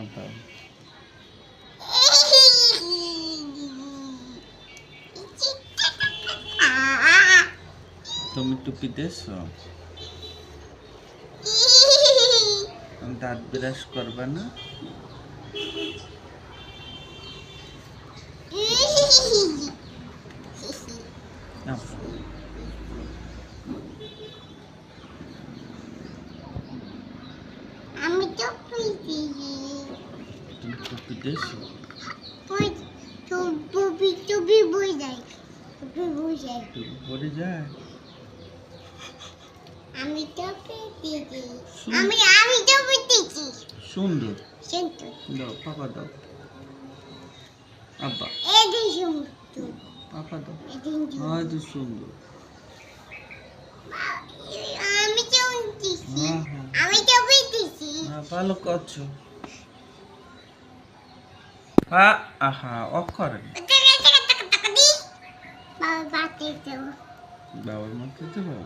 আব্বা তুমি টুপি দিয়েছো? দাঁত ব্রাশ করবা না? আব্বা আমি টুপি দিই। তুমি টুপি দিয়েছো? টুপি বই যায়। টুপি বই যায়। টুপি পরে যায়? আমি টুপি দিই। আমি টুপি দিচ্ছি। সুন্দর। সুন্দর। দাও পাপা দাও। আব্বা এটাই সুন্দর। পাপা দাও। এটাই হয়তো সুন্দর। আমি টুপি দিচ্ছি। হ্যাঁ হ্যাঁ আমি টুপি দিচ্ছি। ভালো করছো। আহা অফ করেন। বাবা বাতে দেবো। বাবার মাথায় দেবো?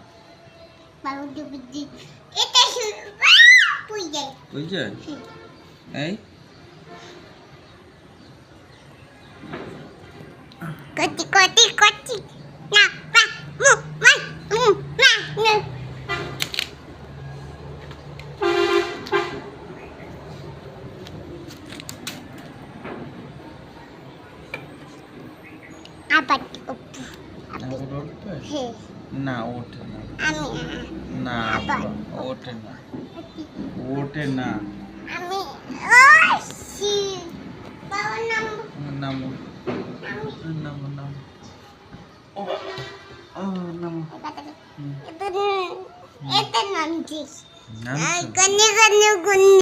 বাবা টুপি দিই। এটা বই যায়। ওই যে এই কটি না বা মু মা না না আবার উপু আবার উঠবে? হ্যাঁ না ওঠে না। আমি না আব্বা, ওঠে না। ওঠে না। আমি সি বাবা নাম নামো নামো নামো। ও নামো। এটা নাম দিস নামছো? গনে গনে গনে